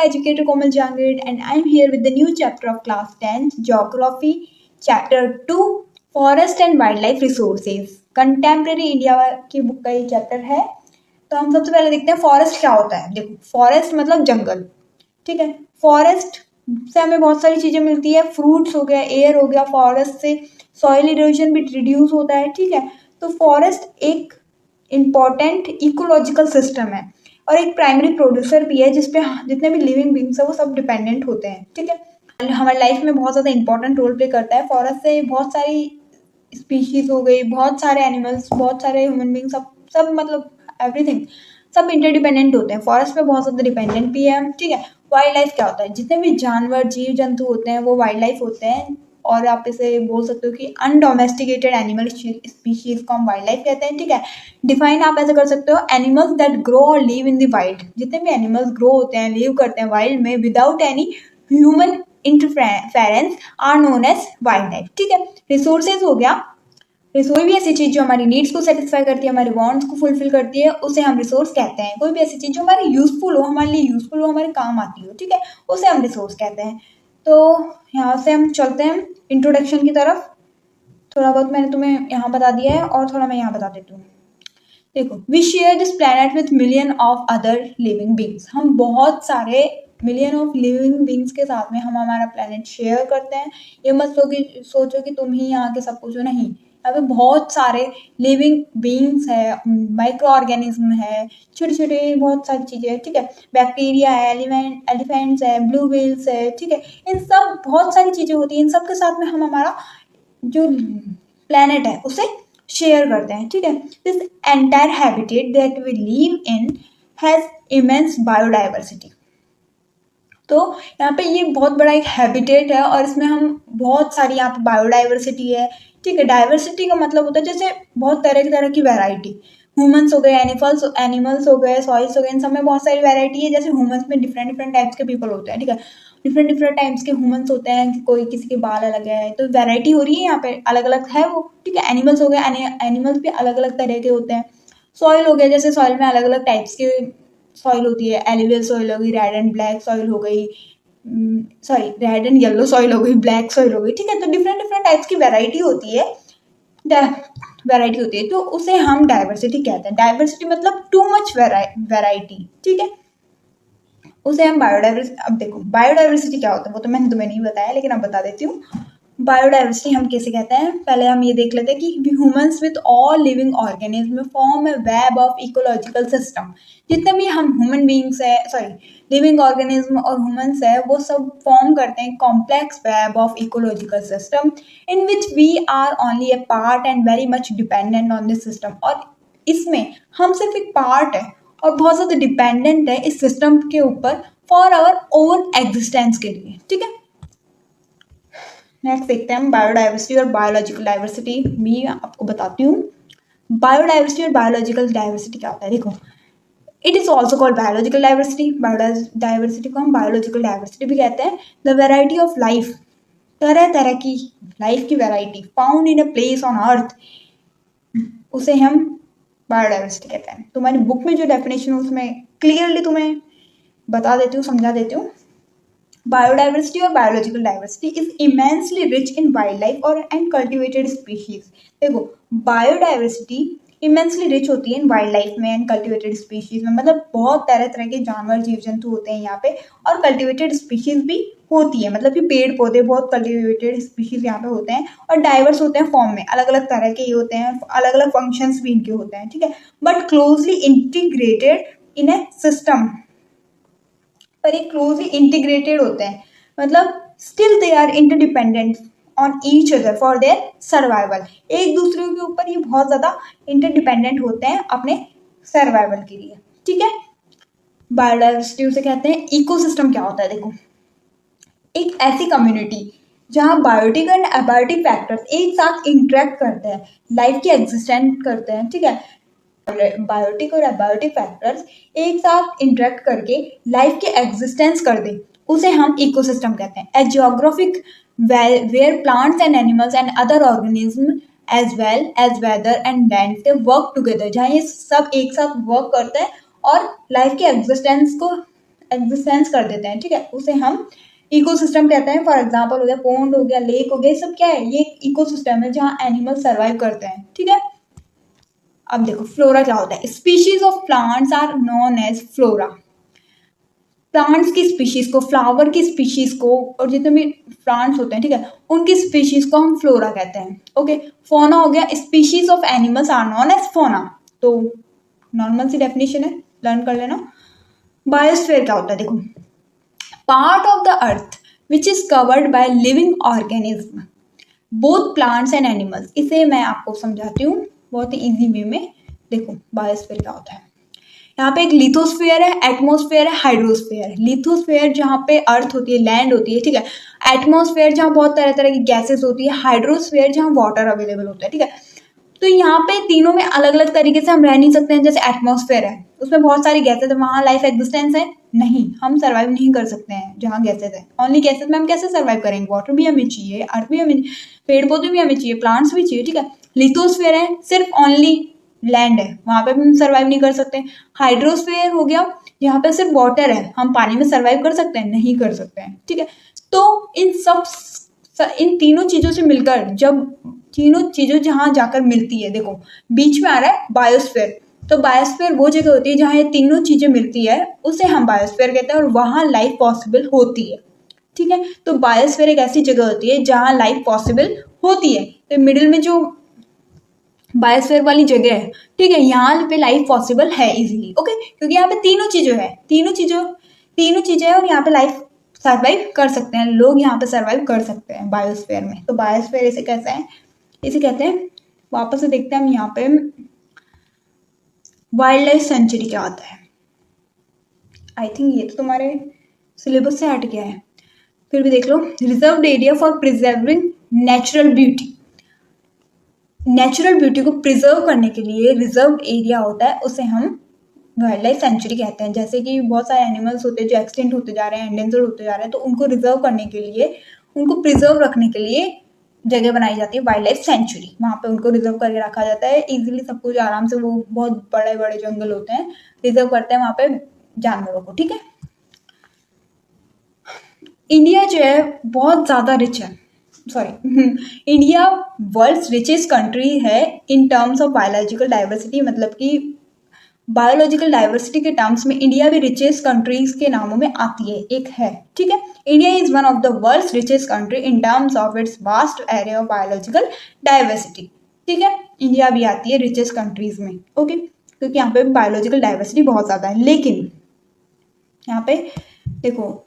educator Komal Jangid and I'm here with the new chapter of class 10 geography chapter 2 forest and wildlife resources contemporary India की book का ये chapter है। तो हम सबसे पहले देखते हैं फॉरेस्ट क्या होता है। देखो फॉरेस्ट मतलब जंगल, ठीक है। फॉरेस्ट से हमें बहुत सारी चीजें मिलती है, फ्रूट्स हो गया, एयर हो गया, फॉरेस्ट से सॉइल इरोजन भी रिड्यूस होता है, ठीक है। तो फॉरेस्ट एक इम्पॉर्टेंट इकोलॉजिकल सिस्टम है और एक प्राइमरी प्रोड्यूसर भी है जिसपे जितने भी लिविंग बींग्स है वो सब डिपेंडेंट होते हैं, ठीक है। हमारी लाइफ में बहुत ज़्यादा इंपॉर्टेंट रोल प्ले करता है। फॉरेस्ट से बहुत सारी स्पीशीज हो गई, बहुत सारे एनिमल्स, बहुत सारे ह्यूमन बींग, सब सब मतलब एवरीथिंग सब इंटरडिपेंडेंट होते हैं। फॉरेस्ट में बहुत ज़्यादा डिपेंडेंट भी है, ठीक है। वाइल्ड लाइफ क्या होता है? जितने भी जानवर जीव जंतु होते हैं वो वाइल्ड लाइफ होते हैं और आप इसे बोल सकते हो कि अनडोमेस्टिकेटेड एनिमल स्पीशीज को हम वाइल्ड लाइफ कहते हैं, ठीक है। डिफाइन आप ऐसे कर सकते हो, एनिमल्स दैट ग्रो और लिव इन द वाइल्ड। जितने भी एनिमल्स ग्रो होते हैं, लिव करते हैं वाइल्ड में without any human interference are known as wild life, ठीक है। रिसोर्सेज हो गया, कोई भी ऐसी चीज जो हमारी नीड्स को सेटिस्फाई करती है, हमारे वांट्स को फुलफिल करती है, उसे हम रिसोर्स कहते हैं। कोई भी ऐसी चीज जो हमारी यूजफुल हो, हमारे लिए यूजफुल हो, हमारे काम आती हो, ठीक है, उसे हम रिसोर्स कहते हैं। तो यहाँ से हम चलते हैं इंट्रोडक्शन की तरफ। थोड़ा बहुत मैंने तुम्हें यहाँ बता दिया है और थोड़ा मैं यहाँ बता देती हूँ। देखो, we share this planet with million of other living beings. हम बहुत सारे मिलियन ऑफ लिविंग बींग्स के साथ में हम हमारा प्लैनेट शेयर करते हैं। ये मत सोचो कि तुम ही यहाँ के सब कुछ हो, नहीं। यहाँ पे बहुत सारे लिविंग बींग्स है, माइक्रो ऑर्गेनिज्म है, छोटे छोटे बहुत सारी चीज़ें हैं, ठीक है। बैक्टीरिया है, एलिफेंट्स है, ब्लू व्हेल्स है, ठीक है। इन सब बहुत सारी चीज़ें होती हैं, इन सब के साथ में हम हमारा जो प्लैनेट है उसे शेयर करते हैं, ठीक है। This entire habitat that we live in has immense biodiversity. तो यहाँ पे ये बहुत बड़ा एक हैबिटेट है और इसमें हम बहुत सारी यहाँ पे बायोडाइवर्सिटी है, ठीक है। डाइवर्सिटी का मतलब होता है जैसे बहुत तरह की वैरायटी। ह्यूमंस हो गए, एनिमल्स हो गए, सॉइल्स हो गए, इन सब में बहुत सारी वैरायटी है। जैसे ह्यूमंस में डिफरेंट टाइप्स के पीपल होते हैं, ठीक है। डिफरेंट टाइप्स के ह्यूमंस होते हैं कि कोई किसी के बाल अलग है, तो वैरायटी हो रही है यहाँ पे, अलग अलग है वो, ठीक है। एनिमल्स हो गए, एनिमल्स भी अलग अलग तरह के होते हैं। सॉइल हो गया, जैसे सॉइल में अलग अलग टाइप्स के सॉइल होती है। एलुवियल सॉइल हो गई, रेड एंड ब्लैक सॉइल हो गई, sorry red and yellow soil हो गई, ब्लैक सॉइल हो गई, ठीक है। तो डिफरेंट टाइप्स की वैरायटी होती है, तो उसे हम डाइवर्सिटी कहते हैं। डाइवर्सिटी मतलब टू मच वैरायटी, ठीक है, उसे हम बायोडाइवर्सिटी। अब देखो बायोडाइवर्सिटी क्या होता है वो तो मैंने तुम्हें नहीं बताया, लेकिन अब बता देती हूँ। बायोडाइवर्सिटी हम कैसे कहते हैं, पहले हम ये देख लेते हैं कि humans with all living organism form a web of ecological system. जितने भी हम ह्यूमन बींग्स है, सॉरी लिविंग ऑर्गेनिज्म और ह्यूमंस है, वो सब फॉर्म करते हैं complex web of ecological system in which we are only a part and very much dependent on this system. और इसमें हम सिर्फ एक पार्ट है और बहुत ज़्यादा डिपेंडेंट है इस सिस्टम के ऊपर फॉर आवर ओन एग्जिस्टेंस के लिए, ठीक है। नेक्स्ट देखते हैं हम बायोडाइवर्सिटी और बायोलॉजिकल डाइवर्सिटी। मैं आपको बताती हूँ बायोडाइवर्सिटी और बायोलॉजिकल डाइवर्सिटी क्या होता है। देखो, it is also called biological diversity. Biodiversity को हम बायोलॉजिकल डाइवर्सिटी भी कहते हैं। द वेराइटी ऑफ लाइफ, तरह की लाइफ की variety found in a place on earth, उसे हम बायोडाइवर्सिटी कहते हैं। तुम्हारी बुक में जो डेफिनेशन है उसमें क्लियरली तुम्हें बता देती हूँ, समझा देती हूँ। बायोडाइवर्सिटी और biological diversity is immensely rich in wild life और एंड कल्टिवेटेड स्पीशीज। देखो, बायोडाइवर्सिटी इमेंसली रिच होती है इन वाइल्ड लाइफ में एंड कल्टिवेटेड स्पीशीज में, मतलब बहुत तरह के जानवर जीव जंतु होते हैं यहाँ पे, और कल्टिवेटेड स्पीशीज भी होती है, मतलब कि पेड़ पौधे बहुत कल्टिवेटेड स्पीशीज यहाँ पे होते हैं और डाइवर्स होते हैं फॉर्म में, अलग अलग तरह के ये होते हैं, अलग अलग फंक्शंस भी इनके होते हैं, ठीक है। But closely integrated in a system, पर ये क्लोजली इंटीग्रेटेड होते हैं, मतलब still they are interdependent on each other for their survival. एक दूसरे के ऊपर ये बहुत ज़्यादा इंटरडिपेंडेंट होते हैं अपने सर्वाइवल के लिए, ठीक है। बायोडाइवर्सिटी उसे कहते हैं। इकोसिस्टम क्या होता है? देखो, एक ऐसी कम्युनिटी जहाँ बायोटिक एंड एबायोटिक फैक्टर्स एक साथ इंटरेक्ट करते हैं, लाइफ की एग्जिस्टेंट करते हैं, ठीक है। बायोटिक और एबायोटिक फैक्टर्स एक साथ इंटरेक्ट करके लाइफ की एग्जिस्टेंस कर दे, उसे हम इकोसिस्टम कहते हैं। A geographic where plants and animals and other organism as well as weather and land they work together, जहाँ ये सब एक साथ वर्क करते हैं और लाइफ के एग्जिस्टेंस को एग्जिस्टेंस कर देते हैं, ठीक है, उसे हम इकोसिस्टम कहते हैं। फॉर एग्जांपल हो गया पोन्ड, हो गया लेक, हो गया, ये सब क्या है, ये इकोसिस्टम है जहाँ एनिमल सर्वाइव करते हैं, ठीक है। अब देखो फ्लोरा क्या होता है। Species of plants are known as flora. Plants की स्पीशीज को, फ्लावर की स्पीशीज को, और जितने भी प्लांट्स होते हैं, ठीक है, उनकी स्पीशीज को हम फ्लोरा कहते हैं। ओके, फोना हो गया, species of animals are known as fauna. तो नॉर्मल सी डेफिनेशन है, लर्न कर लेना। बायोस्फीयर क्या होता है, देखो, part of the earth which is covered by living organism both plants and animals. इसे मैं आपको समझाती हूँ बहुत ही इजी वे में। देखो बायोस्फीयर क्या होता है, यहाँ पे एक लिथोस्फीयर है, एटमॉस्फेयर है, हाइड्रोस्फीयर है। लिथोस्फीयर जहाँ पे अर्थ होती है, लैंड होती है, ठीक है। एटमॉस्फेयर जहाँ बहुत तरह तरह की गैसेस होती है। हाइड्रोस्फीयर जहाँ वाटर अवेलेबल होता है, ठीक है। तो यहाँ पे तीनों में अलग अलग तरीके से हम रह नहीं सकते हैं। जैसे एटमॉस्फेयर है, उसमें बहुत सारी गैसेज है, वहाँ लाइफ एग्जिस्टेंस है नहीं, हम सर्वाइव नहीं कर सकते हैं जहाँ गैसेज है। ओनली गैसेज में हम कैसे सर्वाइव करेंगे, वाटर भी हमें चाहिए, अर्थ भी हमें, पेड़ पौधे भी हमें चाहिए, प्लांट्स भी चाहिए, ठीक है। लिथोस्फीयर है, सिर्फ ओनली लैंड है, वहां पे हम सर्वाइव नहीं कर सकते। हाइड्रोस्फीयर हो गया, यहाँ पे सिर्फ वाटर है, हम पानी में सर्वाइव कर सकते हैं, नहीं कर सकते हैं, ठीक है। तो इन तीनों चीजों से मिलकर, जब तीनों चीजों जहां जाकर मिलती है, देखो बीच में आ रहा है बायोस्फीयर। तो बायोस्फीयर वो जगह होती है जहां ये तीनों चीजें मिलती है, उसे हम बायोस्फीयर कहते हैं, और वहां लाइफ पॉसिबल होती है, ठीक है। तो बायोस्फीयर एक ऐसी जगह होती है जहां लाइफ पॉसिबल होती है। तो मिडिल में जो बायोस्फीयर वाली जगह है, ठीक है, यहाँ पे लाइफ पॉसिबल है इजीली। ओके, क्योंकि यहाँ पे तीनों चीजें हैं, और यहाँ पे लाइफ सर्वाइव कर सकते हैं, लोग यहाँ पे सर्वाइव कर सकते हैं बायोस्फीयर में। तो बायोस्फीयर इसे कैसे है, इसे कहते हैं। वापस से देखते हैं हम यहाँ पे वाइल्ड लाइफ सेंचुरी क्या होता है। आई थिंक ये तो तुम्हारे सिलेबस से हट गया है, फिर भी देख लो। Reserved area for preserving natural beauty. Natural beauty को प्रिजर्व करने के लिए रिजर्व्ड एरिया होता है, उसे हम वाइल्ड लाइफ सेंचुरी कहते हैं। जैसे कि बहुत सारे एनिमल्स होते हैं जो एक्सटिंक्ट होते जा रहे हैं, एंडेंजर होते जा रहे हैं, तो उनको रिजर्व करने के लिए, उनको प्रिजर्व रखने के लिए जगह बनाई जाती है वाइल्ड लाइफ सेंचुरी। वहाँ पे उनको रिजर्व करके रखा जाता है इजीली, सब कुछ आराम से। वो बहुत बड़े बड़े जंगल होते हैं, रिजर्व करते हैं वहाँ पे जानवरों को, ठीक है। इंडिया जो है बहुत ज़्यादा रिच है, इंडिया वर्ल्ड्स रिचेस्ट कंट्री है in terms of biological diversity. मतलब कि बायोलॉजिकल डाइवर्सिटी के टर्म्स में इंडिया भी रिचेस्ट कंट्रीज के नामों में आती है, एक है, ठीक है। India is one of the world's richest country in terms of its vast area of biological diversity, ठीक है। इंडिया भी आती है रिचेस्ट कंट्रीज में, ओके, क्योंकि यहाँ पे बायोलॉजिकल डाइवर्सिटी बहुत ज़्यादा है। लेकिन यहाँ पे देखो,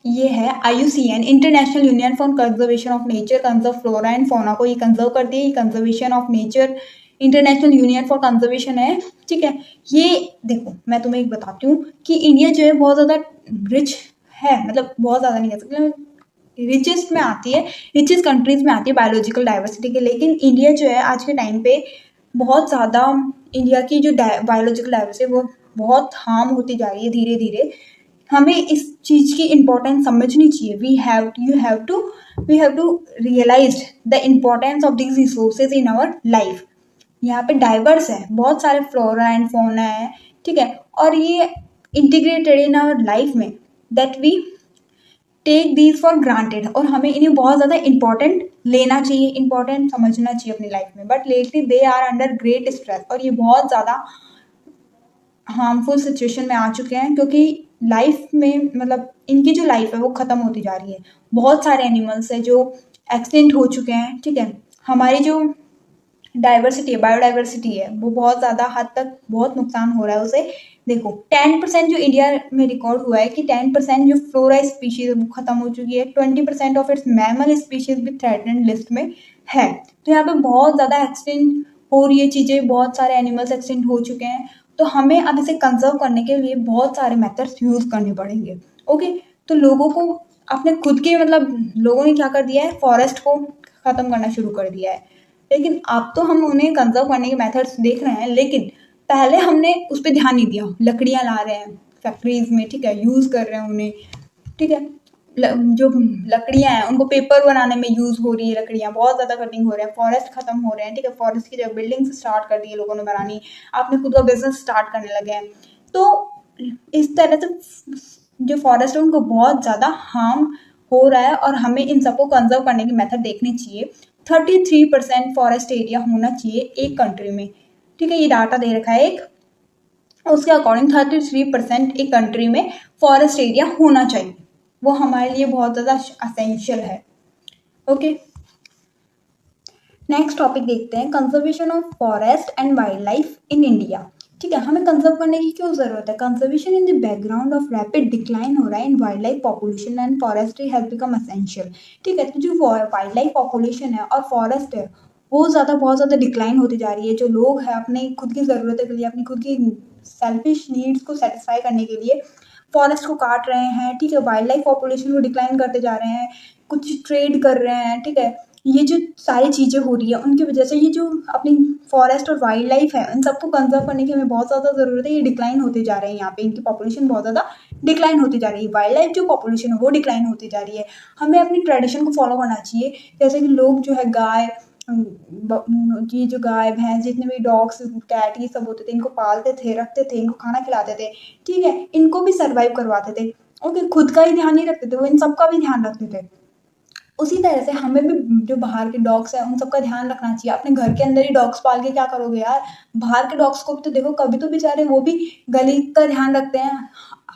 ये है IUCN, international union for conservation of nature, conserve flora and fauna को ये कंजर्व करती है। ये conservation of nature international union for conservation है, ठीक है। ये देखो मैं तुम्हें एक बताती हूँ कि इंडिया जो है बहुत ज़्यादा रिच है, मतलब बहुत ज़्यादा नहीं कह सकते, रिचेस्ट में आती है, रिचेस्ट कंट्रीज में आती है बायोलॉजिकल डाइवर्सिटी के। लेकिन इंडिया जो है आज के टाइम पे बहुत ज़्यादा, इंडिया की जो बायोलॉजिकल डाइवर्सिटी वो बहुत हार्म होती जा रही है धीरे धीरे। हमें इस चीज़ की इम्पोर्टेंस समझनी चाहिए। We have to realise the importance of these resources in our life. यहाँ पे डाइवर्स है, बहुत सारे फ्लोरा एंड फौना है, ठीक है, और ये इंटीग्रेटेड इन आवर लाइफ में, that we take these for granted, और हमें इन्हें बहुत ज़्यादा इंपॉर्टेंट लेना चाहिए, इंपॉर्टेंट समझना चाहिए अपनी लाइफ में। But lately they are under great stress, और ये बहुत ज़्यादा हार्मफुल सिचुएशन में आ चुके हैं, क्योंकि लाइफ में, मतलब इनकी जो लाइफ है वो ख़त्म होती जा रही है। बहुत सारे एनिमल्स हैं जो एक्सटिंक्ट हो चुके हैं, ठीक है। हमारी जो डाइवर्सिटी है, बायोडाइवर्सिटी है, वो बहुत ज़्यादा हद तक बहुत नुकसान हो रहा है उसे। देखो 10% जो इंडिया में रिकॉर्ड हुआ है कि 10% जो फ्लोरा स्पीशीज है वो खत्म हो चुकी है। 20% ऑफ इट्स मैमल स्पीशीज भी थ्रेटन्ड लिस्ट में है। तो यहाँ पे बहुत ज़्यादा एक्सटिंक्ट हो रही है चीज़ें, बहुत सारे एनिमल्स एक्सटिंक्ट हो चुके हैं। तो हमें अब इसे कंजर्व करने के लिए बहुत सारे मेथड्स यूज़ करने पड़ेंगे, ओके। तो लोगों को अपने खुद के, मतलब लोगों ने क्या कर दिया है, फॉरेस्ट को ख़त्म करना शुरू कर दिया है। लेकिन अब तो हम उन्हें कंजर्व करने के मेथड्स देख रहे हैं, लेकिन पहले हमने उस पर ध्यान नहीं दिया। लकड़ियाँ ला रहे हैं फैक्ट्रीज में, ठीक है, यूज़ कर रहे हैं उन्हें, ठीक है। जो लकड़ियाँ हैं उनको पेपर बनाने में यूज़ हो रही है, लकड़ियाँ बहुत ज़्यादा कटिंग हो रहे हैं, फॉरेस्ट खत्म हो रहे हैं, ठीक है। फॉरेस्ट की जगह बिल्डिंग्स स्टार्ट कर दी है लोगों ने बनानी, आपने खुद का बिजनेस स्टार्ट करने लगे हैं। तो इस तरह से जो फॉरेस्ट है उनको बहुत ज़्यादा हार्म हो रहा है और हमें इन सबको कंजर्व करने की मेथड देखनी चाहिए। 33% फॉरेस्ट एरिया होना चाहिए एक कंट्री में, ठीक है, ये डाटा दे रखा है एक, उसके अकॉर्डिंग 33% एक कंट्री में फॉरेस्ट एरिया होना चाहिए, वो हमारे लिए बहुत ज़्यादा असेंशियल है। ओके, नेक्स्ट टॉपिक देखते हैं, conservation of forest and wild life in India. ठीक है, हमें कंजर्व करने की क्यों जरूरत है? Conservation in the background of rapid decline हो रहा है इन wild life population and forestry has become essential. ठीक है, तो जो वाइल्ड लाइफ पॉपुलेशन है और फॉरेस्ट है वो बहुत ज़्यादा डिक्लाइन होती जा रही है। जो लोग हैं अपने खुद की ज़रूरतों के लिए, अपनी खुद की सेल्फिश नीड्स को सेटिस्फाई करने के लिए फॉरेस्ट को काट रहे हैं। ठीक है, वाइल्ड लाइफ पॉपुलेशन को डिक्लाइन करते जा रहे हैं, कुछ ट्रेड कर रहे हैं। ठीक है, ये जो सारी चीज़ें हो रही है उनकी वजह से ये जो अपनी फॉरेस्ट और वाइल्ड लाइफ है इन सबको कंजर्व करने की हमें बहुत ज़्यादा ज़रूरत है। ये डिक्लाइन होते जा रहे हैं, यहाँ पे इनकी पॉपुलेशन बहुत ज़्यादा डिक्लाइन होती जा रही है, वाइल्ड लाइफ जो पॉपुलेशन है वो डिक्लाइन होती जा रही है। हमें अपनी ट्रेडिशन को फॉलो करना चाहिए, जैसे कि लोग जो है गाय, ये जो गाय भैंस जितने भी डॉग्स कैट ये सब होते थे इनको पालते थे, रखते थे, इनको खाना खिलाते थे। ठीक है, इनको भी सर्वाइव करवाते थे। ओके, खुद का ही ध्यान नहीं रखते थे, वो इन सबका भी ध्यान रखते थे। उसी तरह से हमें भी जो बाहर के डॉग्स हैं उन सबका ध्यान रखना चाहिए। अपने घर के अंदर ही डॉग्स पाल के क्या करोगे यार, बाहर के डॉग्स को भी तो देखो, कभी तो बेचारे वो भी गली का ध्यान रखते हैं।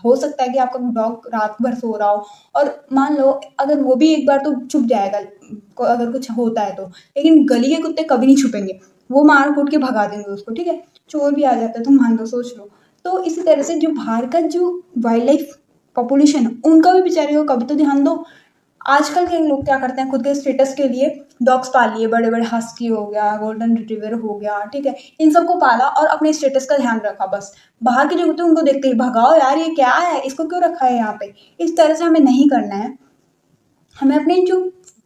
हो सकता है कि आपका डॉग रात भर सो रहा हो और मान लो अगर वो भी एक बार तो छुप जाएगा अगर कुछ होता है तो, लेकिन गली के कुत्ते कभी नहीं छुपेंगे, वो मार कूट के भगा देंगे उसको। ठीक है, चोर भी आ जाता है तो मान लो, सोच लो। तो इसी तरह से जो बाहर का जो वाइल्ड लाइफ पॉपुलेशन है उनका भी बेचारे को कभी तो ध्यान दो। आजकल के लोग क्या करते हैं, खुद के स्टेटस के लिए डॉग्स पाल लिए, बड़े बड़े हस्की हो गया, गोल्डन रिट्रीवर हो गया। ठीक है, इन सबको पाला और अपने स्टेटस का ध्यान रखा बस। बाहर के जो होते हैं उनको देखते ही भगाओ यार, ये क्या है, इसको क्यों रखा है यहाँ पे। इस तरह से हमें नहीं करना है। हमें अपने जो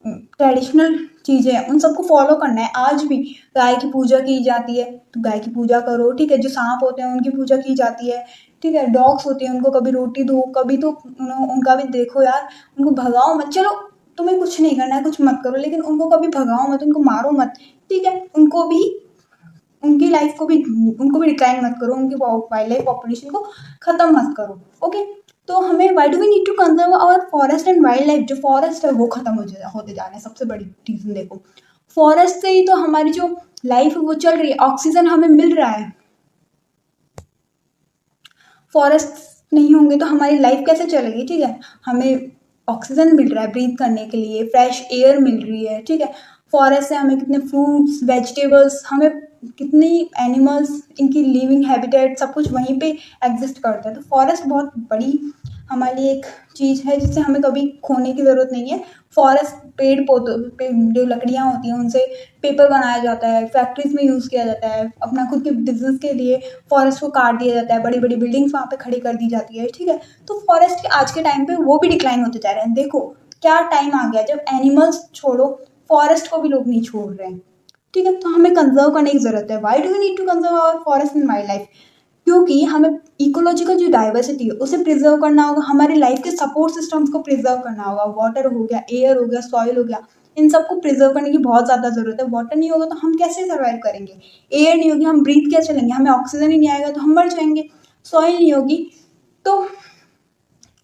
ट्रेडिशनल चीज़ें हैं उन सबको फॉलो करना है। आज भी गाय की पूजा की जाती है तो गाय की पूजा करो। ठीक है, जो सांप होते हैं उनकी पूजा की जाती है। ठीक है, डॉग्स होते हैं उनको कभी रोटी दो, कभी तो उनका भी देखो यार, उनको भगाओ मत। चलो तुम्हें कुछ नहीं करना है, कुछ मत करो, लेकिन उनको कभी भगाओ मत, उनको मारो मत। ठीक है, उनको भी, उनकी लाइफ को भी, उनको भी डिक्लाइन मत करो, उनकी वाइल्ड लाइफ पॉपुलेशन को ख़त्म मत करो। ओके, तो हमें why do we need to conserve our forest and wild life. जो फॉरेस्ट है वो खत्म होते जा रहे हैं, सबसे बड़ी रीज़न देखो, फॉरेस्ट से ही तो हमारी जो लाइफ है वो चल रही है, ऑक्सीजन हमें मिल रहा है। फॉरेस्ट नहीं होंगे तो हमारी लाइफ कैसे चलेगी। ठीक है, हमें ऑक्सीजन मिल रहा है ब्रीथ करने के लिए, फ्रेश एयर मिल रही है। ठीक है, फॉरेस्ट से हमें कितने फ्रूट्स, वेजिटेबल्स, हमें कितनी एनिमल्स, इनकी लिविंग हैबिटेट सब कुछ वहीं पे एग्जिस्ट करता है। तो फॉरेस्ट बहुत बड़ी हमारे लिए एक चीज़ है जिससे हमें कभी खोने की ज़रूरत नहीं है। फॉरेस्ट पेड़ पौधों पे जो लकड़ियाँ होती हैं उनसे पेपर बनाया जाता है, फैक्ट्रीज में यूज़ किया जाता है, अपना खुद के बिजनेस के लिए फॉरेस्ट को काट दिया जाता है, बड़ी बड़ी बिल्डिंग्स वहाँ पे खड़ी कर दी जाती है। ठीक है, तो फॉरेस्ट आज के टाइम पे वो भी डिक्लाइन होते जा रहे हैं। देखो क्या टाइम आ गया जब एनिमल्स छोड़ो, फॉरेस्ट को भी लोग नहीं छोड़ रहे हैं। ठीक है, तो हमें कंजर्व करने की जरूरत है। Why do we need to conserve our forest and wild life? क्योंकि हमें इकोलॉजिकल जो डाइवर्सिटी है उसे प्रिजर्व करना होगा, हमारी लाइफ के सपोर्ट सिस्टम्स को प्रिजर्व करना होगा। वाटर हो गया, एयर हो गया, सॉइल हो गया, इन सबको प्रिजर्व करने की बहुत ज़्यादा ज़रूरत है। वाटर नहीं होगा तो हम कैसे सर्वाइव करेंगे, एयर नहीं होगी हम ब्रीथ कैसे लेंगे, हमें ऑक्सीजन ही नहीं आएगा तो हम मर जाएंगे, सॉइल नहीं होगी तो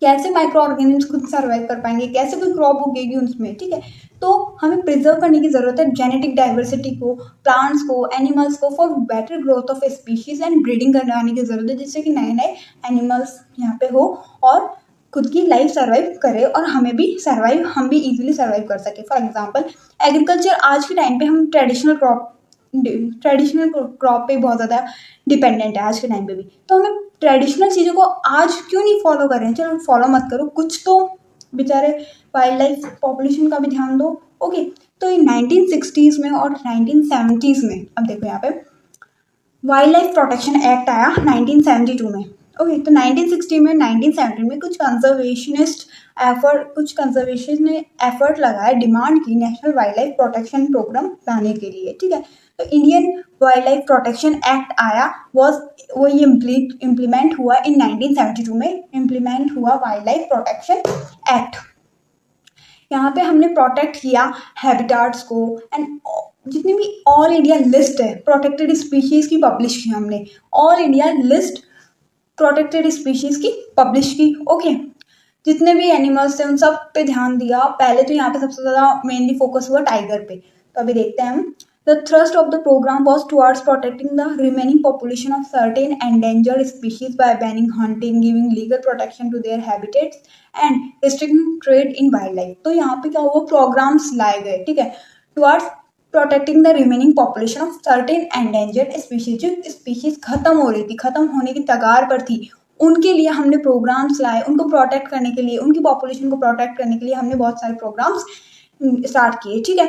कैसे माइक्रो ऑर्गेनिम्स खुद सर्वाइव कर पाएंगे, कैसे कोई क्रॉप उगेगी उसमें। ठीक है, तो हमें प्रिजर्व करने की ज़रूरत है जेनेटिक डाइवर्सिटी को, प्लांट्स को, एनिमल्स को, for better growth of species and breeding करवाने की ज़रूरत है, जिससे कि नए नए एनिमल्स यहाँ पे हो और खुद की लाइफ सर्वाइव करे और हमें भी सर्वाइव, हम भी इजीली सर्वाइव कर सके। फॉर एग्जांपल एग्रीकल्चर आज के टाइम पे हम ट्रेडिशनल क्रॉप पे बहुत ज़्यादा डिपेंडेंट है आज के टाइम पे भी, तो हमें ट्रेडिशनल चीज़ों को आज क्यों नहीं फॉलो कर रहे हैं। चलो फॉलो मत करो, कुछ तो बेचारे वाइल्ड लाइफ पॉपुलेशन का भी ध्यान दो। ओके, तो ये 1960s में और 1970s में, अब देखो यहाँ पे वाइल्ड लाइफ प्रोटेक्शन एक्ट आया 1972 में। ओके, तो 1960 में 1970 में कुछ कंजर्वेशन ने एफर्ट लगाया, डिमांड की national wild life protection programme लाने के लिए। ठीक है, तो Indian wild life protection act आया, वो ये इम्प्लीमेंट हुआ इन 1972 में, इम्प्लीमेंट हुआ वाइल्ड लाइफ प्रोटेक्शन एक्ट। यहाँ पे हमने प्रोटेक्ट किया हैबिटाट्स को एंड जितनी भी ऑल इंडिया लिस्ट है प्रोटेक्टेड स्पीशीज की पब्लिश की हमने, all India list protected species की पब्लिश की। ओके, जितने भी एनिमल्स थे उन सब पे ध्यान दिया। पहले तो यहाँ पे सबसे ज़्यादा मेनली फोकस हुआ टाइगर पे, तो अभी देखते हैं हम। The thrust of the program was towards protecting the remaining population of certain endangered species by banning hunting, giving legal protection to their habitats, and restricting trade in wildlife। तो यहाँ पे क्या हुआ, प्रोग्राम्स लाए गए, ठीक है, towards protecting the remaining population of certain endangered species। जो स्पीशीज खत्म हो रही थी, खत्म होने की कगार पर थी, उनके लिए हमने प्रोग्राम्स लाए, उनको प्रोटेक्ट करने के लिए, उनकी पॉपुलेशन को प्रोटेक्ट करने के लिए हमने बहुत सारे प्रोग्राम्स स्टार्ट किए, ठीक है।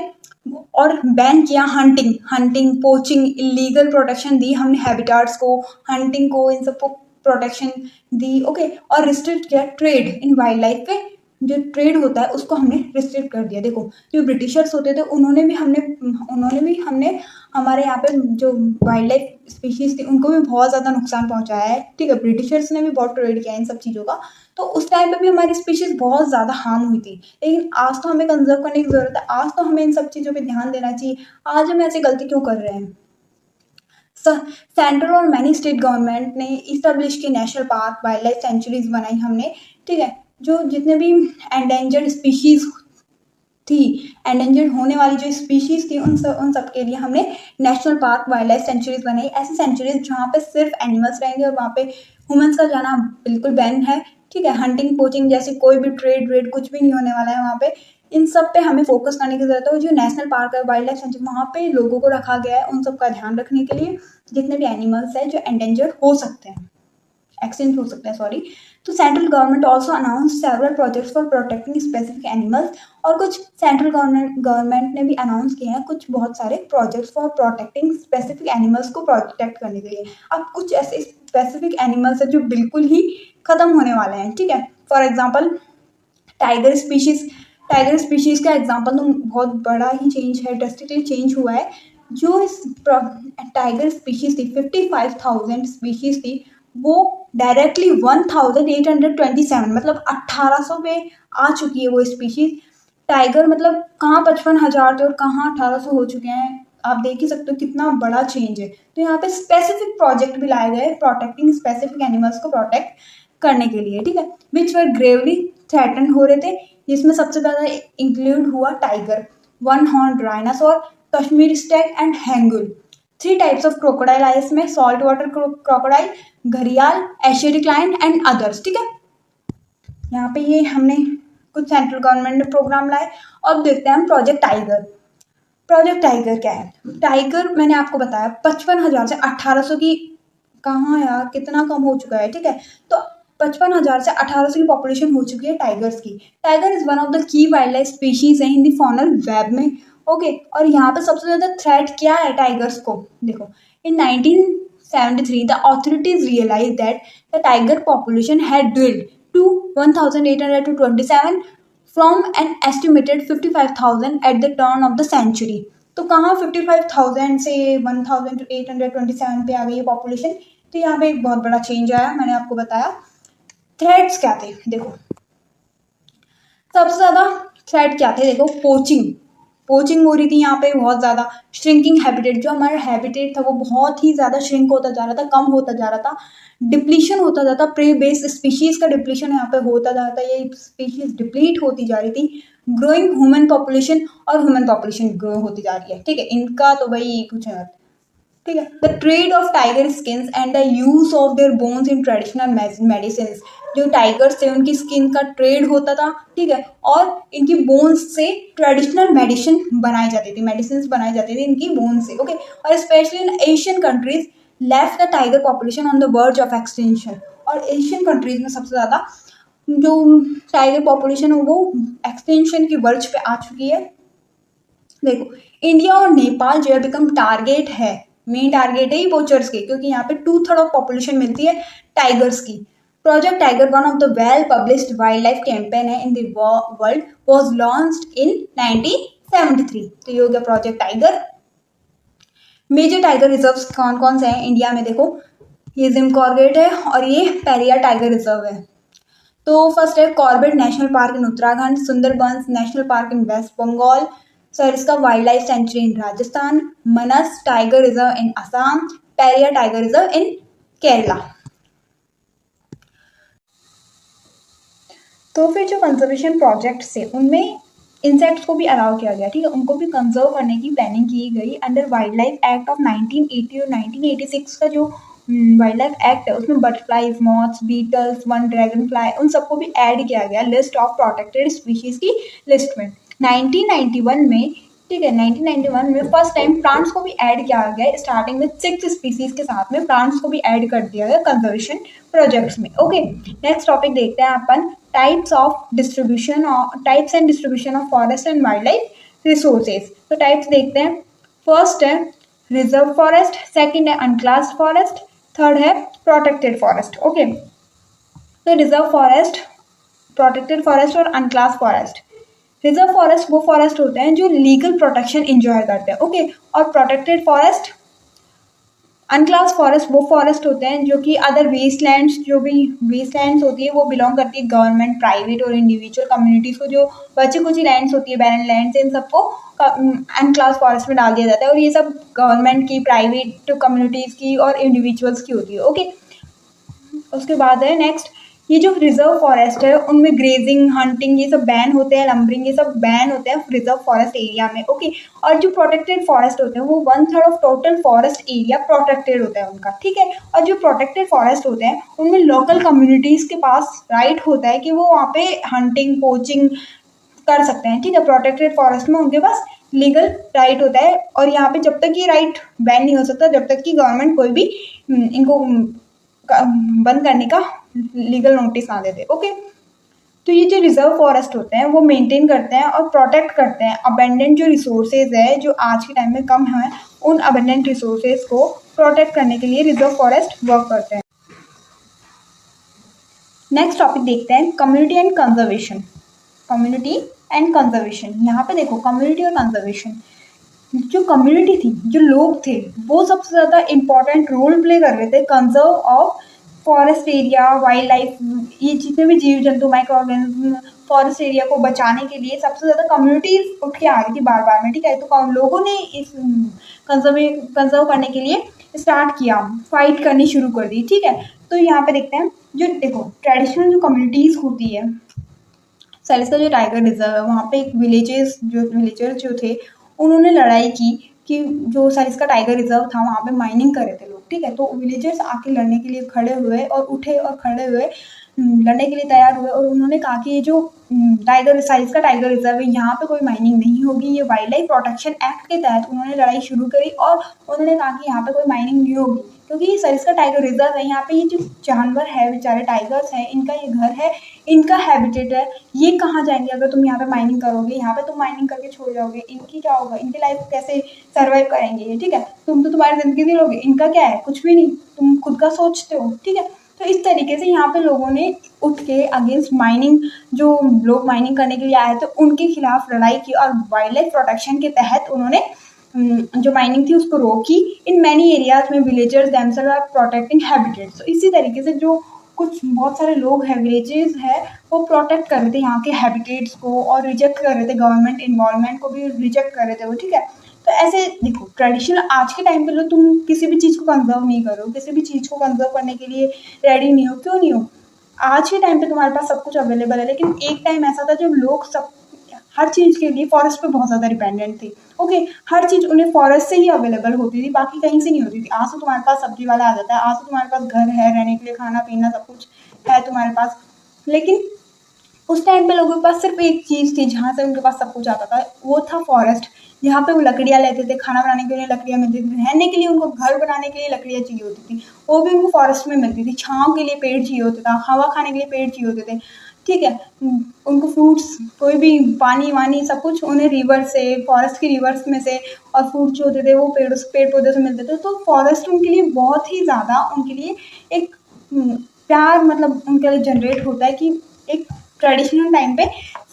और बैन किया हंटिंग पोचिंग, इलीगल प्रोटेक्शन दी हमने हैबिटाट्स को, हंटिंग को, इन सबको प्रोटेक्शन दी। ओके, और रिस्ट्रिक्ट किया ट्रेड इन वाइल्ड लाइफ पे, जो ट्रेड होता है उसको हमने रिस्ट्रिक्ट कर दिया। देखो, जो ब्रिटिशर्स होते थे उन्होंने भी हमने हमारे यहाँ पे जो वाइल्ड लाइफ स्पीशीज थी उनको भी बहुत ज़्यादा नुकसान पहुँचाया है, ठीक है। ब्रिटिशर्स ने भी बहुत ट्रेड किया इन सब चीज़ों का, तो उस टाइम पे भी हमारी स्पीशीज बहुत ज़्यादा हार्म हुई थी। लेकिन आज तो हमें कंजर्व करने की ज़रूरत है, आज तो हमें इन सब चीज़ों पे ध्यान देना चाहिए। आज हम ऐसी गलती क्यों कर रहे हैं? सेंट्रल और मैनी स्टेट गवर्नमेंट ने इस्टेब्लिश की national park, wild life sanctuaries बनाई हमने, ठीक है। जो जितने भी एंडेंजर्ड स्पीशीज थी, एंडेंजर्ड होने वाली जो स्पीशीज थी, उन सब के लिए हमने national park, wild life sanctuaries बनाई। ऐसी सेंचुरीज जहाँ पे सिर्फ एनिमल्स रहेंगे और वहाँ पे ह्यूमंस का जाना बिल्कुल बैन है, ठीक है। हंटिंग पोचिंग जैसी कोई भी ट्रेड कुछ भी नहीं होने वाला है वहाँ पे। इन सब पे हमें फोकस करने की जरूरत है। जो नेशनल पार्क है, वाइल्ड लाइफ सेंचुरी, वहाँ पे लोगों को रखा गया है उन सब का ध्यान रखने के लिए, जितने भी एनिमल्स हैं जो एंडेंजर्ड हो सकते हैं, एक्सटिंक्ट हो सकते हैं, सॉरी। तो central government also announce several projects for protecting specific animals. और कुछ सेंट्रल गवर्नमेंट ने भी अनाउंस किए हैं कुछ बहुत सारे projects for protecting specific animals को प्रोटेक्ट करने के लिए। अब कुछ ऐसे स्पेसिफिक एनिमल्स हैं जो बिल्कुल ही खत्म होने वाले हैं, ठीक है। फॉर एग्जाम्पल टाइगर स्पीशीज का एग्जाम्पल तो बहुत बड़ा ही चेंज है, ड्रास्टिकली चेंज हुआ है। जो इस टाइगर स्पीशीज थी 55,000 स्पीशीज थी, वो डायरेक्टली 1827 मतलब 1800 पे आ चुकी है वो स्पीशीज। टाइगर मतलब कहाँ 55,000 थे और कहाँ 1800 हो चुके हैं, आप देख ही सकते हो कितना बड़ा चेंज है। तो यहाँ पे स्पेसिफिक प्रोजेक्ट भी लाए गए प्रोटेक्टिंग स्पेसिफिक एनिमल्स को प्रोटेक्ट करने के लिए, ठीक है, विच वर ग्रेवली थ्रेटन हो रहे थे, जिसमें सबसे ज़्यादा इंक्लूड हुआ tiger, one horn rhinoceros, Kashmir stag and hangul. 3 types of crocodile आए इसमें, सॉल्ट वाटर क्रोकोडाइल, घड़ियाल, एशियरिक लायन एंड अदर्स, ठीक है। यहाँ पे ये हमने कुछ सेंट्रल गवर्नमेंट ने प्रोग्राम लाए। और देखते हैं हम प्रोजेक्ट टाइगर। प्रोजेक्ट टाइगर क्या है? टाइगर मैंने आपको बताया 55,000 से 1800 की, कहाँ यार कितना कम हो चुका है, ठीक है। तो 55,000 से 1800 की पॉपुलेशन हो चुकी है टाइगर्स की। Tiger is one of the key wild life species है इन द फॉनल वेब में, ओके। और यहाँ पे सबसे ज़्यादा थ्रेट क्या है टाइगर्स को? देखो, in 1973 the authorities realise that the tiger population had dwindled to 1827 from an estimated 55,000 at the turn of the century. तो कहाँ 55,000 से 1827 पे आ गई है पॉपुलेशन। तो यहाँ पे एक बहुत बड़ा चेंज आया, मैंने आपको बताया। थ्रेट्स क्या थे? देखो, सबसे ज़्यादा थ्रेट क्या थे? देखो, पोचिंग हो रही थी यहाँ पे बहुत ज़्यादा। श्रिंकिंग हैबिटेट, जो हमारा हैबिटेट था वो बहुत ही ज़्यादा श्रिंक होता जा रहा था, कम होता जा रहा था। डिप्लीशन होता जाता, प्रे बेस्ड स्पीशीज का डिप्लीशन यहाँ पे होता जा रहा था, ये स्पीशीज डिप्लीट होती जा रही थी। ग्रोइंग ह्यूमन पॉपुलेशन, और ह्यूमन पॉपुलेशन ग्रो होती जा रही है, ठीक है। इनका तो भाई कुछ नहीं, ठीक है। The trade off tiger skins and the use of their bones in traditional medicine, जो टाइगर्स थे उनकी स्किन का ट्रेड होता था, ठीक है। और इनकी बोन्स से ट्रेडिशनल मेडिसिन बनाई जाती थी, मेडिसिन बनाई जाती थी इनकी बोन से, ओके। और specially in Asian countries left the tiger population on the verge of extinction. और एशियन कंट्रीज में सबसे ज़्यादा जो टाइगर पॉपुलेशन है वो एक्सटिंक्शन की वर्ज पे आ चुकी है। देखो, इंडिया और नेपाल जो है बिकम टारगेट है, मेन टारगेट है ही पोचर्स के, क्योंकि यहाँ पे 2/3 ऑफ पॉपुलेशन मिलती है टाइगर्स की। Project tiger, one of the well published wildlife campaign है in the world, was launched in 1973। तो ये हो गया project tiger. Major tiger reserves कौन कौन से हैं इंडिया में? देखो, ये जिम कॉर्बेट है और ये पेरियार टाइगर रिजर्व है। तो फर्स्ट है Corbett national park in Uttarakhand, Sundarbans national park in West Bengal, Sariska wildlife sanctuary in Rajasthan, Manas tiger reserve in Assam, Periyar tiger reserve in Kerala. तो फिर जो कंजर्वेशन प्रोजेक्ट्स थे उनमें इंसेक्ट्स को भी अलाउ किया गया, ठीक है, उनको भी कंजर्व करने की प्लानिंग की गई under wild life act of 1980 और 1986 का जो वाइल्ड लाइफ एक्ट है उसमें butterflies, moths, beetles, one dragonfly उन सबको भी ऐड किया गया लिस्ट ऑफ प्रोटेक्टेड स्पीशीज की लिस्ट में 1991 में, ठीक है। 1991 में फर्स्ट टाइम प्लांट्स को भी ऐड किया गया, स्टार्टिंग में 6 स्पीसीज के साथ में प्लांट्स को भी ऐड कर दिया गया कंजर्वेशन प्रोजेक्ट्स में। ओके, नेक्स्ट टॉपिक देखते हैं अपन types and distribution of forest and wild life resources. तो टाइप्स देखते हैं। फर्स्ट है रिजर्व फॉरेस्ट, सेकंड है अनक्लास्ड फॉरेस्ट, थर्ड है प्रोटेक्टेड फॉरेस्ट। ओके, तो रिजर्व फॉरेस्ट, प्रोटेक्टेड फॉरेस्ट और अनक्लास्ड फॉरेस्ट। रिजर्व फॉरेस्ट वो फॉरेस्ट होते हैं जो लीगल प्रोटेक्शन एंजॉय करते हैं, ओके। और प्रोटेक्टेड फॉरेस्ट, अनक्लास फॉरेस्ट वो फॉरेस्ट होते हैं जो कि अदर वेस्टलैंड्स, जो भी वेस्टलैंड्स होती है वो बिलोंग करती है गवर्नमेंट, प्राइवेट और इंडिविजुअल कम्युनिटीज़ को। जो बची कुछ लैंड्स होती है, बैरन लैंड्स, इन सबको अनक्लास फॉरेस्ट में डाल दिया जाता है और ये सब गवर्नमेंट की, प्राइवेट कम्युनिटीज़ की और इंडिविजुअल्स की होती है, ओके। उसके बाद है नेक्स्ट, ये जो रिजर्व फॉरेस्ट है उनमें ग्रेजिंग, हंटिंग ये सब बैन होते हैं, लंबरिंग ये सब बैन होते हैं रिजर्व फॉरेस्ट एरिया में, ओके। और जो प्रोटेक्टेड फॉरेस्ट होते हैं वो 1/3 of total forest area protected होता है उनका, ठीक है। और जो प्रोटेक्टेड फॉरेस्ट होते हैं उनमें लोकल कम्युनिटीज़ के पास राइट होता है कि वो वहाँ पे हंटिंग, पोचिंग कर सकते हैं, ठीक है। प्रोटेक्टेड फॉरेस्ट में उनके पास लीगल राइट होता है और यहाँ पे जब तक ये राइट बैन नहीं हो सकता जब तक कि गवर्नमेंट कोई भी इनको बंद करने का लीगल नोटिस ना दे दे, ओके। तो ये जो रिजर्व फॉरेस्ट होते हैं वो मेंटेन करते हैं और प्रोटेक्ट करते हैं अबेंडेंट जो रिसोर्सेज है जो आज के टाइम में कम है, उन अबेंडेंट रिसोर्सेज को प्रोटेक्ट करने के लिए रिजर्व फॉरेस्ट वर्क करते हैं। नेक्स्ट टॉपिक देखते हैं community and conservation. Community and conservation, यहाँ पे देखो कम्युनिटी और कंजर्वेशन, जो कम्युनिटी थी, जो लोग थे, वो सबसे ज़्यादा इम्पोर्टेंट रोल प्ले कर रहे थे conserve of forest area, wild life, ये जितने भी जीव जंतु, माइक्रो ऑर्गेनिज्म, फॉरेस्ट एरिया को बचाने के लिए सबसे ज़्यादा कम्युनिटीज उठ के आ रही थी बार बार में, ठीक है। तो लोगों ने इस कंजर्व करने के लिए स्टार्ट किया, फाइट करनी शुरू कर दी, ठीक है। तो यहाँ पे देखते हैं, जो देखो ट्रेडिशनल जो कम्युनिटीज़ होती है, सरिस्का जो टाइगर रिजर्व है वहाँ पे एक विलेजर्स जो थे उन्होंने लड़ाई की कि जो सरिस्का टाइगर रिजर्व था वहाँ पे माइनिंग कर रहे थे लोग, ठीक है। तो विलेजर्स आके लड़ने के लिए खड़े हुए और उठे और खड़े हुए, लड़ने के लिए तैयार हुए और उन्होंने कहा कि ये जो सरिस्का टाइगर रिजर्व है यहाँ पे कोई माइनिंग नहीं होगी। ये वाइल्ड लाइफ प्रोटेक्शन एक्ट के तहत उन्होंने लड़ाई शुरू करी और उन्होंने कहा कि यहाँ पे कोई माइनिंग नहीं होगी क्योंकि ये सरिस्का टाइगर रिजर्व है, यहाँ पे ये जो जानवर है बेचारे टाइगर्स हैं, इनका ये घर है, इनका हैबिटेट है, ये कहाँ जाएंगे अगर तुम यहाँ पे माइनिंग करोगे, यहाँ पे तुम माइनिंग करके छोड़ जाओगे, इनकी क्या होगा, इनकी लाइफ कैसे सर्वाइव करेंगे, ठीक है। तुम तो तुम्हारी जिंदगी लोगे, इनका क्या है, कुछ भी नहीं, तुम खुद का सोचते हो, ठीक है। तो इस तरीके से यहाँ पे लोगों ने उठ के अगेंस्ट माइनिंग, जो लोग माइनिंग करने के लिए आए थे उनके खिलाफ लड़ाई की और वाइल्ड लाइफ प्रोटेक्शन के तहत उन्होंने जो माइनिंग थी उसको रोकी। इन मैनी एरियाज में villagers themselves are protecting habitats. तो इसी तरीके से जो कुछ बहुत सारे लोग हैं, विलेजेस है, वो प्रोटेक्ट कर रहे थे यहाँ के हैबिटेट्स को और रिजेक्ट कर रहे थे, गवर्नमेंट इन्वॉल्वमेंट को भी रिजेक्ट कर रहे थे वो, ठीक है। तो ऐसे देखो ट्रेडिशनल आज के टाइम पे लो तुम किसी भी चीज़ को कंजर्व नहीं करो, किसी भी चीज़ को कंजर्व करने के लिए रेडी नहीं हो, क्यों नहीं हो। आज के टाइम पे तुम्हारे पास सब कुछ अवेलेबल है, लेकिन एक टाइम ऐसा था जब लोग सब हर चीज़ के लिए फॉरेस्ट पे बहुत ज़्यादा डिपेंडेंट थे, ओके। हर चीज़ उन्हें फॉरेस्ट से ही अवेलेबल होती थी, बाकी कहीं से नहीं होती थी। आज तो तुम्हारे पास सब्जी वाला आ जाता है, आज तो तुम्हारे पास घर है, रहने के लिए खाना पीना सब कुछ है तुम्हारे पास, लेकिन उस टाइम पे लोगों के पास सिर्फ एक चीज़ थी जहाँ से उनके पास सब कुछ आता था, वो था फॉरेस्ट, जहाँ पे वो लकड़ियाँ लेते थे, खाना बनाने के लिए लकड़ियाँ मिलती थी, रहने के लिए उनको घर बनाने के लिए लकड़ियाँ चाहिए होती थी, वो भी उनको फॉरेस्ट में मिलती थी, छाँव के लिए पेड़ चाहिए होता था, हवा खाने के लिए पेड़ चाहिए होते थे, ठीक है। उनको फ्रूट्स, कोई भी पानी वानी सब कुछ उन्हें रिवर से, फॉरेस्ट की रिवर्स में से, और फ्रूट जो होते थे वो पेड़ पौधे से मिलते थे। तो फॉरेस्ट उनके लिए बहुत ही ज़्यादा, उनके लिए एक प्यार मतलब उनके लिए जनरेट होता है कि एक ट्रेडिशनल टाइम पे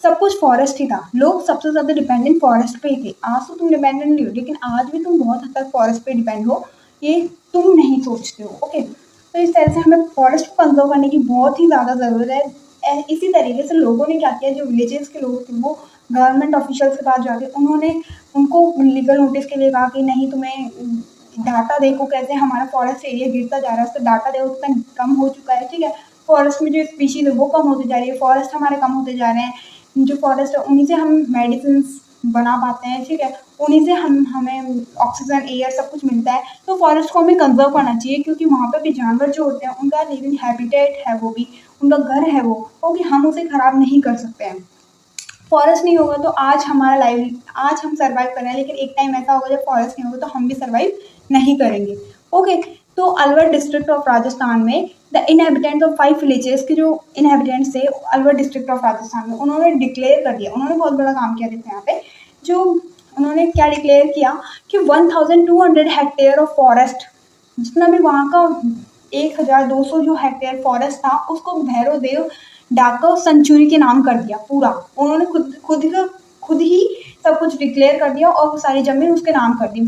सब कुछ फॉरेस्ट ही था, लोग सबसे ज़्यादा डिपेंडेंट फॉरेस्ट पे ही थे। आज तो तुम डिपेंडेंट नहीं हो, लेकिन आज भी तुम बहुत हद तक फॉरेस्ट पे डिपेंड हो, ये तुम नहीं सोचते हो, ओके। तो इस तरह से हमें फॉरेस्ट को कंजर्व करने की बहुत ही ज़्यादा ज़रूरत है। इसी तरीके से लोगों ने क्या किया, जो विलेजेस के लोग थे वो गवर्नमेंट ऑफिशियल्स के पास जाके उन्होंने उनको लीगल नोटिस के लिए कहा कि नहीं, तुम्हें डाटा देखो कैसे हमारा फॉरेस्ट एरिया गिरता जा रहा है, उसका डाटा देखो कितना कम हो चुका है, ठीक है। फॉरेस्ट में जो स्पीशीज है वो कम होती जा रही है, फॉरेस्ट हमारे कम होते जा रहे हैं, जो फॉरेस्ट है उन्हीं से हम मेडिसिन बना पाते हैं, ठीक है, उन्हीं से हमें ऑक्सीजन, एयर सब कुछ मिलता है। तो फॉरेस्ट को हमें कंजर्व करना चाहिए, क्योंकि वहाँ पे भी जानवर जो होते हैं उनका लिविंग हैबिटेट है, वो भी उनका घर है वो भी हम उसे खराब नहीं कर सकते हैं। फॉरेस्ट नहीं होगा तो आज हम सर्वाइव कर रहे हैं, लेकिन एक टाइम ऐसा होगा जब फॉरेस्ट नहीं होगा तो हम भी सर्वाइव नहीं करेंगे। ओके, तो अलवर डिस्ट्रिक्ट ऑफ राजस्थान में द इनहेबिटेंट ऑफ 5 विलेजेस के जो इनहेबिटेंट्स थे अलवर डिस्ट्रिक्ट ऑफ राजस्थान में, उन्होंने डिक्लेयर कर दिया, उन्होंने बहुत बड़ा काम किया। देखो यहाँ पे जो उन्होंने क्या डिक्लेयर किया कि 1200 हेक्टेयर ऑफ फॉरेस्ट, जितना भी वहाँ का 1200 जो हेक्टेयर फॉरेस्ट था उसको भैरव देव डाकघर सेंचुरी के नाम कर दिया पूरा। उन्होंने खुद ही सब कुछ डिक्लेयर कर दिया और वो सारी जमीन उसके नाम कर दी,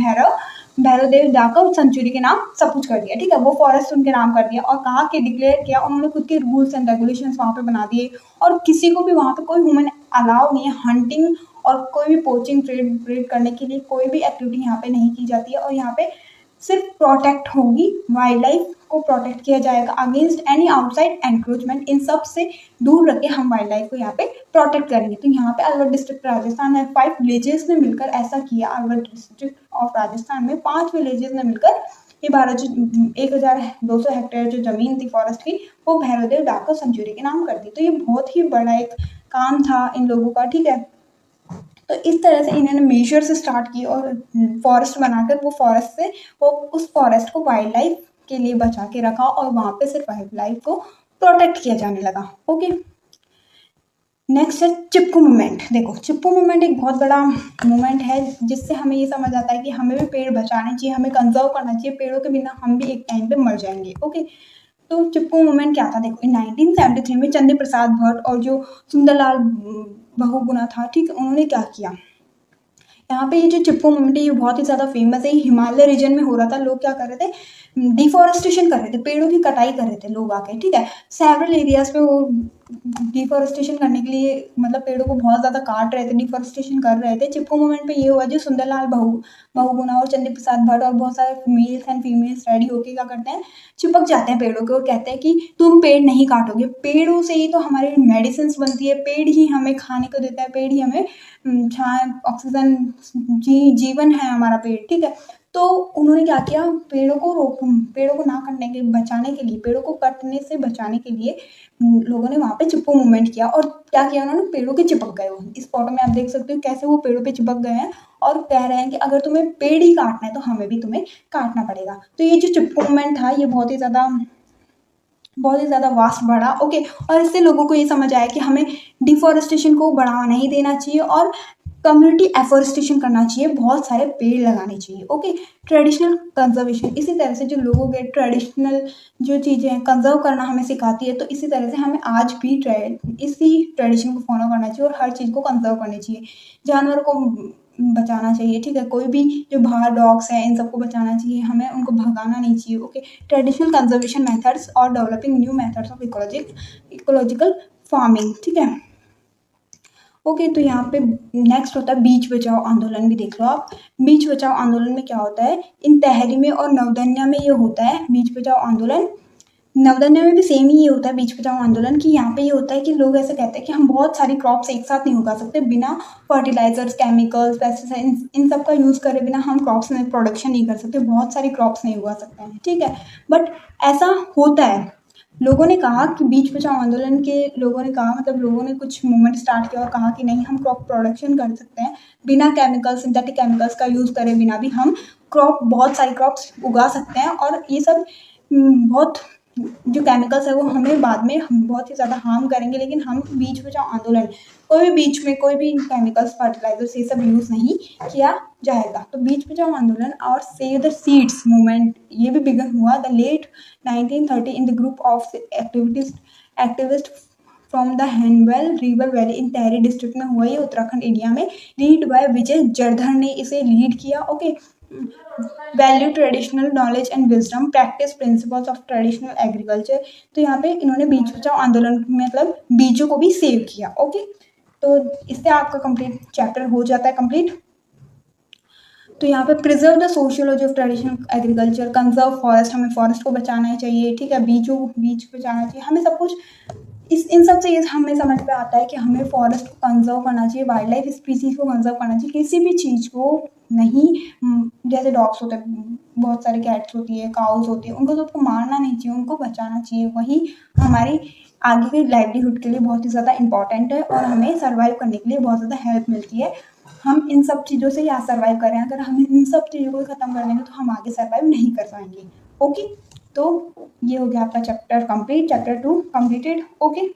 भैरव देव डाकघर सेंचुरी के नाम सब कुछ कर दिया, ठीक है, वो फॉरेस्ट उनके नाम कर दिया। और कहा कि डिक्लेयर किया उन्होंने खुद के रूल्स एंड रेगुलेशंस वहाँ पे बना दिए, और किसी को भी वहाँ पे कोई ह्यूमन अलाउ नहीं है हंटिंग और कोई भी पोचिंग ट्रेड करने के लिए कोई भी एक्टिविटी यहाँ पे नहीं की जाती है। और यहाँ पे सिर्फ प्रोटेक्ट होगी, वाइल्ड लाइफ को प्रोटेक्ट किया जाएगा अगेंस्ट एनी आउटसाइड एनक्रोचमेंट। इन सब से दूर रख के हम वाइल्ड लाइफ को यहाँ पे प्रोटेक्ट करेंगे। तो यहाँ पे अलवर डिस्ट्रिक्ट राजस्थान में 5 विलेजेस ने मिलकर ऐसा किया। अलवर डिस्ट्रिक्ट ऑफ राजस्थान में 5 विलेजेस ने मिलकर ये 1200 हेक्टेयर जो जमीन थी फॉरेस्ट की वो भैरवदेव डाकघर सेंचुरी के नाम कर दी। तो ये बहुत ही बड़ा एक काम था इन लोगों का, ठीक है। तो इस तरह से इन्होंने मेजर्स स्टार्ट किए और फॉरेस्ट बनाकर वो उस फॉरेस्ट को वाइल्ड लाइफ के लिए बचा के रखा और वहाँ पे सिर्फ वाइल्ड लाइफ को प्रोटेक्ट किया जाने लगा। ओके, नेक्स्ट है चिपकू मूवमेंट। देखो चिपकू मूवमेंट एक बहुत बड़ा मूवमेंट है जिससे हमें ये समझ आता है कि हमें भी पेड़ बचाने चाहिए, हमें कंजर्व करना चाहिए, पेड़ों के बिना हम भी एक टाइम पे मर जाएंगे। ओके, तो चिपकू मूवमेंट क्या था? देखो इन 1973 में चंद्र प्रसाद भट्ट और जो सुंदरलाल बहुगुणा था, ठीक है, उन्होंने क्या किया, यहाँ पे ये जो चिपकू मूवमेंट है ये बहुत ही ज़्यादा फेमस है। हिमालय रीजन में हो रहा था। लोग क्या कर रहे थे, डिफॉरेस्टेशन कर रहे थे, पेड़ों की कटाई कर रहे थे लोग आके, ठीक है। सेवरल एरियाज पे वो डिफॉरेस्टेशन करने के लिए मतलब पेड़ों को बहुत ज़्यादा काट रहे थे, डिफॉरेस्टेशन कर रहे थे। चिपकू मूवमेंट पे ये हुआ, जो सुंदरलाल बहुगुणा और चंद्र प्रसाद भट्ट और बहुत सारे मेल्स एंड फीमेल्स रेडी होके क्या करते हैं, चिपक जाते हैं पेड़ों के और कहते हैं कि तुम पेड़ नहीं काटोगे, पेड़ों से ही तो हमारी मेडिसिन बनती है, पेड़ ही हमें खाने को देता है, पेड़ ही हमें छाया, ऑक्सीजन, जीवन है हमारा पेड़, ठीक है। तो उन्होंने क्या किया, पेड़ों को ना कटने के बचाने के लिए, पेड़ों को कटने से बचाने के लिए लोगों ने वहाँ पे चिपकू मूवमेंट किया। और क्या किया उन्होंने, पेड़ों के चिपक गए। वो इस फोटो में आप देख सकते हो कैसे वो पेड़ों पे चिपक गए हैं और कह रहे हैं कि अगर तुम्हें पेड़ ही काटना है तो हमें भी तुम्हें काटना पड़ेगा। तो ये जो चिपकू मूवमेंट था ये बहुत ही ज़्यादा वास्ट बढ़ा। ओके, और इससे लोगों को ये समझ आया कि हमें डिफॉरेस्टेशन को बढ़ावा नहीं देना चाहिए और कम्युनिटी एफोरेस्टेशन करना चाहिए, बहुत सारे पेड़ लगाने चाहिए। ओके, ट्रेडिशनल कंजर्वेशन, इसी तरह से जो लोगों के ट्रेडिशनल जो चीज़ें हैं कंजर्व करना हमें सिखाती है, तो इसी तरह से हमें आज भी इसी ट्रेडिशन को फॉलो करना चाहिए और हर चीज़ को कंजर्व करनी चाहिए। जानवर को बचाना चाहिए, ठीक है, कोई भी जो बाहर डॉग्स हैं इन सबको बचाना चाहिए, हमें उनको भगाना नहीं चाहिए। ओके, ट्रेडिशनल कंजर्वेशन मेथड्स और developing new methods of ecological farming, ठीक है। ओके, तो यहाँ पे नेक्स्ट होता है बीच बचाओ आंदोलन, भी देख लो आप। बीच बचाओ आंदोलन में क्या होता है, इन तहरी में और नवदन्या में ये होता है बीच बचाओ आंदोलन। नवदन्या में भी सेम ही ये होता है बीच बचाओ आंदोलन की। यहाँ पे ये होता है कि लोग ऐसे कहते हैं कि हम बहुत सारी क्रॉप्स एक साथ नहीं उगा सकते, बिना फर्टिलाइजर्स, केमिकल्स, पेस्टिसाइड्स इन सब का यूज़ करे बिना हम क्रॉप्स में प्रोडक्शन नहीं कर सकते, बहुत सारी क्रॉप्स नहीं उगा सकते हैं, ठीक है। बट ऐसा होता है, लोगों ने कहा कि बीच बचाओ आंदोलन के लोगों ने कहा, मतलब लोगों ने कुछ मूवमेंट स्टार्ट किया और कहा कि नहीं, हम क्रॉप प्रोडक्शन कर सकते हैं बिना केमिकल्स, सिंथेटिक केमिकल्स का यूज़ करे बिना भी हम बहुत सारी क्रॉप्स उगा सकते हैं। और ये सब बहुत जो केमिकल्स है वो हमें बाद में बहुत ही ज़्यादा हार्म करेंगे, लेकिन हम बीच बचाओ आंदोलन कोई भी बीच में कोई भी केमिकल्स, फर्टिलाइजर्स ये सब यूज़ नहीं किया जाएगा। तो बीच बचाओ आंदोलन और सेव द सीड्स मूवमेंट ये भी बिगन हुआ the late 1930 in the group of activist from the Henwal river valley in Tehri district में हुआ, ये उत्तराखंड इंडिया में, लीड बाय विजय जर्धर ने इसे लीड किया। Okay, value traditional knowledge and wisdom, practice principles of traditional agriculture. तो यहाँ पे इन्होंने बीज बचाओ आंदोलन मतलब बीजों को भी सेव किया। ओके, तो इससे आपका कंप्लीट चैप्टर हो जाता है कंप्लीट। तो यहाँ पे preserve the sociology of traditional agriculture, conserve forest, हमें फॉरेस्ट को बचाना ही चाहिए, ठीक है, बीच बचाना चाहिए, हमें सब कुछ इन सब से ये हमें समझ में आता है कि हमें फॉरेस्ट को कंजर्व करना चाहिए, वाइल्ड लाइफ स्पीसीज को कंजर्व करना चाहिए, किसी भी चीज़ को नहीं, जैसे डॉग्स होते हैं, बहुत सारे कैट्स होती है, काउस होती है, उनको सबको मारना नहीं चाहिए, उनको बचाना चाहिए। वही हमारी आगे की लाइवलीहुड के लिए बहुत ही ज़्यादा इंपॉर्टेंट है और हमें सर्वाइव करने के लिए बहुत ज़्यादा हेल्प मिलती है। हम इन सब चीज़ों से यहाँ सर्वाइव करें, अगर हम इन सब चीज़ों को ख़त्म कर देंगे तो हम आगे सर्वाइव नहीं कर पाएंगे। ओके, तो ये हो गया आपका chapter complete, chapter 2 completed. Okay.